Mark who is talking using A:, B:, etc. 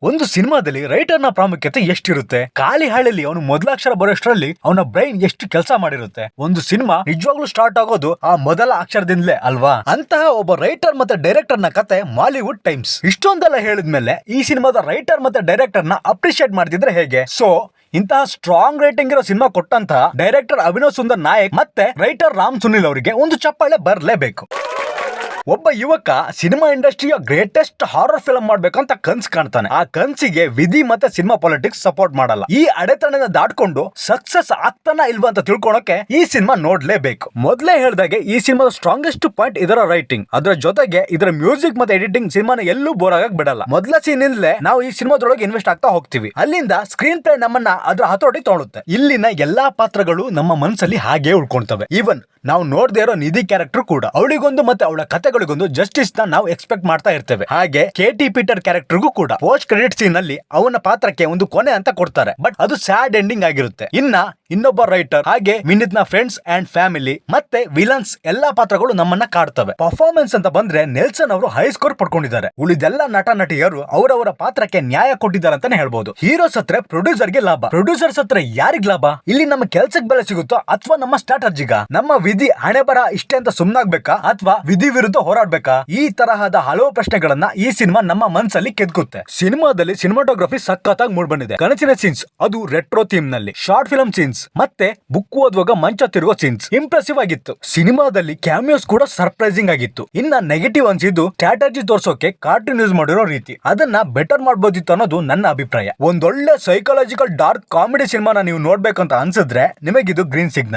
A: ಒಂದು ಸಿನಿಮಾದಲ್ಲಿ ರೈಟರ್ ನ ಪ್ರಾಮುಖ್ಯತೆ ಎಷ್ಟಿರುತ್ತೆ, ಖಾಲಿ ಹಾಳೆಯಲ್ಲಿ ಅವನು ಮೊದಲಾಕ್ಷರ ಬರೋಷ್ಟರಲ್ಲಿ ಅವನ ಬ್ರೈನ್ ಎಷ್ಟು ಕೆಲಸ ಮಾಡಿರುತ್ತೆ. ಒಂದು ಸಿನಿಮಾ ನಿಜವಾಗ್ಲೂ ಸ್ಟಾರ್ಟ್ ಆಗೋದು ಆ ಮೊದಲ ಅಕ್ಷರದಿಂದಲೇ ಅಲ್ವಾ. ಅಂತಹ ಒಬ್ಬ ರೈಟರ್ ಮತ್ತೆ ಡೈರೆಕ್ಟರ್ ನ ಕತೆ ಮಾಲಿವುಡ್ ಟೈಮ್ಸ್. ಇಷ್ಟೊಂದೆಲ್ಲ ಹೇಳಿದ್ಮೇಲೆ ಈ ಸಿನಿಮಾದ ರೈಟರ್ ಮತ್ತೆ ಡೈರೆಕ್ಟರ್ ನ ಅಪ್ರಿಶಿಯೇಟ್ ಮಾಡ್ತಿದ್ರೆ ಹೇಗೆ? ಸೊ ಇಂತಹ ಸ್ಟ್ರಾಂಗ್ ರೇಟಿಂಗ್ ಇರೋ ಸಿನಿಮಾ ಕೊಟ್ಟಂತಹ ಡೈರೆಕ್ಟರ್ ಅಭಿನವ್ ಸುಂದರ್ ನಾಯಕ್ ಮತ್ತೆ ರೈಟರ್ ರಾಮ್ ಸುನಿಲ್ ಅವರಿಗೆ ಒಂದು ಚಪ್ಪಾಳೆ ಬರಲೇಬೇಕು. ಒಬ್ಬ ಯುವಕ ಸಿನಿಮಾ ಇಂಡಸ್ಟ್ರಿಯ ಗ್ರೇಟೆಸ್ಟ್ ಹಾರರ್ ಫಿಲ್ಮ್ ಮಾಡ್ಬೇಕಂತ ಕನ್ಸ್ ಕಾಣ್ತಾನೆ. ಆ ಕನ್ಸಿಗೆ ವಿಧಿ ಮತ್ತೆ ಸಿನಿಮಾ ಪಾಲಿಟಿಕ್ಸ್ ಸಪೋರ್ಟ್ ಮಾಡಲ್ಲ. ಈ ಅಡೆತಡೆನ ದಾಟ್ಕೊಂಡು ಸಕ್ಸಸ್ ಆಗ್ತಾನ ಇಲ್ವಾ ಅಂತ ತಿಳ್ಕೊಳಕ್ಕೆ ಈ ಸಿನಿಮಾ ನೋಡ್ಲೇಬೇಕು. ಮೊದಲೇ ಹೇಳ್ದಾಗೆ ಈ ಸಿನಿಮಾದ ಸ್ಟ್ರಾಂಗೆಸ್ಟ್ ಪಾಯಿಂಟ್ ಇದರ ರೈಟಿಂಗ್. ಅದರ ಜೊತೆಗೆ ಇದರ ಮ್ಯೂಸಿಕ್ ಮತ್ತೆ ಎಡಿಟಿಂಗ್ ಸಿನಿಮಾನ ಎಲ್ಲೂ ಬೋರ್ ಆಗಕ್ ಬಿಡಲ್ಲ. ಮೊದಲ ಸೀನ್ ಇಂದಲೇ ನಾವು ಈ ಸಿನಿಮಾದೊಳಗೆ ಇನ್ವೆಸ್ಟ್ ಆಗ್ತಾ ಹೋಗ್ತೀವಿ. ಅಲ್ಲಿಂದ ಸ್ಕ್ರೀನ್ ಪ್ಲೇ ನಮ್ಮನ್ನ ಅದರ ಹತೋಟಿ ತಗೊಳುತ್ತೆ. ಇಲ್ಲಿನ ಎಲ್ಲಾ ಪಾತ್ರಗಳು ನಮ್ಮ ಮನಸ್ಸಲ್ಲಿ ಹಾಗೆ ಉಳ್ಕೊಳ್ತವೆ. ಈವನ್ ನಾವು ನೋಡದೇ ಇರೋ ನಿಧಿ ಕ್ಯಾರೆಕ್ಟರ್ ಕೂಡ ಅವಳಿಗೊಂದು ಮತ್ತೆ ಅವಳ ಕಥೆಗಳಿಗೊಂದು ಜಸ್ಟಿಸ್ ನ ನಾವು ಎಕ್ಸ್ಪೆಕ್ಟ್ ಮಾಡ್ತಾ ಇರ್ತೇವೆ. ಹಾಗೆ ಕೆಟಿ ಪೀಟರ್ ಕ್ಯಾರೆಕ್ಟರ್ಗೂ ಕೂಡ ಪೋಸ್ಟ್ ಕ್ರೆಡಿಟ್ ಸೀನ್ ನಲ್ಲಿ ಅವನ ಪಾತ್ರಕ್ಕೆ ಒಂದು ಕೊನೆ ಅಂತ ಕೊಡ್ತಾರೆ. ಬಟ್ ಅದು ಸ್ಯಾಡ್ ಎಂಡಿಂಗ್ ಆಗಿರುತ್ತೆ. ಇನ್ನೊಬ್ಬ ರೈಟರ್ ಹಾಗೆ ವಿನೀತ್ ನ ಫ್ರೆಂಡ್ಸ್ ಅಂಡ್ ಫ್ಯಾಮಿಲಿ ಮತ್ತೆ ವಿಲನ್ಸ್ ಎಲ್ಲಾ ಪಾತ್ರಗಳು ನಮ್ಮನ್ನ ಕಾಡ್ತವೆ. ಪರ್ಫಾರ್ಮೆನ್ಸ್ ಅಂತ ಬಂದ್ರೆ ನೆಲ್ಸನ್ ಅವರು ಹೈ ಸ್ಕೋರ್ ಪಡ್ಕೊಂಡಿದ್ದಾರೆ. ಉಳಿದೆಲ್ಲ ನಟ ನಟಿಯರು ಅವರವರ ಪಾತ್ರಕ್ಕೆ ನ್ಯಾಯ ಕೊಟ್ಟಿದ್ದಾರೆ ಅಂತಾನೆ ಹೇಳ್ಬಹುದು. ಹೀರೋಸ್ ಹತ್ರ ಪ್ರೊಡ್ಯೂಸರ್ಗೆ ಲಾಭ, ಪ್ರೊಡ್ಯೂಸರ್ಸ್ ಹತ್ರ ಯಾರಿಗ್ ಲಾಭ? ಇಲ್ಲಿ ನಮ್ಮ ಕೆಲ್ಸಕ್ಕೆ ಬೆಲೆ ಸಿಗುತ್ತೋ ಅಥವಾ ನಮ್ಮ ಸ್ಟ್ರಾಟಜಿಗ? ನಮ್ಮ ವಿಧಿ ಹಣೆ ಬರ ಇಷ್ಟೇ ಅಂತ ಸುಮ್ನಾಗ್ಬೇಕಾ ಅಥವಾ ವಿಧಿ ವಿರುದ್ಧ ಹೋರಾಡ್ಬೇಕಾ? ಈ ತರಹದ ಹಲವು ಪ್ರಶ್ನೆಗಳನ್ನ ಈ ಸಿನಿಮಾ ನಮ್ಮ ಮನಸ್ಸಲ್ಲಿ ಕೆದ್ಕುತ್ತೆ. ಸಿನಿಮಾದಲ್ಲಿ ಸಿನಿಮಾಟೋಗ್ರಫಿ ಸಖತ್ತಾಗಿ ಮೂಡ್ ಬಂದಿದೆ. ಕನಸಿನ ಸೀನ್ಸ್ ಅದು ರೆಟ್ರೋ ಥೀಮ್ ನಲ್ಲಿ, ಶಾರ್ಟ್ ಫಿಲ್ಮ್ ಸೀನ್ಸ್ ಮತ್ತೆ ಬುಕ್ ಓದುವಾಗ ಮಂಚ ತಿರುಗೋ ಸೀನ್ಸ್ ಇಂಪ್ರೆಸಿವ್ ಆಗಿತ್ತು. ಸಿನಿಮಾದಲ್ಲಿ ಕ್ಯಾಮಿಯೋಸ್ ಕೂಡ ಸರ್ಪ್ರೈಸಿಂಗ್ ಆಗಿತ್ತು. ಇನ್ನ ನೆಗೆಟಿವ್ ಅನ್ಸಿದ್ದು ಸ್ಟ್ರಾಟಜಿ ತೋರ್ಸೋಕೆ ಕಾರ್ಟೂನ್ ಯೂಸ್ ಮಾಡಿರೋ ರೀತಿ. ಅದನ್ನ ಬೆಟರ್ ಮಾಡಬಹುದಿತ್ತು ಅನ್ನೋದು ನನ್ನ ಅಭಿಪ್ರಾಯ. ಒಂದೊಳ್ಳೆ ಸೈಕಾಲಜಿಕಲ್ ಡಾರ್ಕ್ ಕಾಮಿಡಿ ಸಿನಿಮಾನ ನೀವು ನೋಡ್ಬೇಕಂತ ಅನ್ಸಿದ್ರೆ ನಿಮಗಿದು ಗ್ರೀನ್ ಸಿಗ್ನಲ್.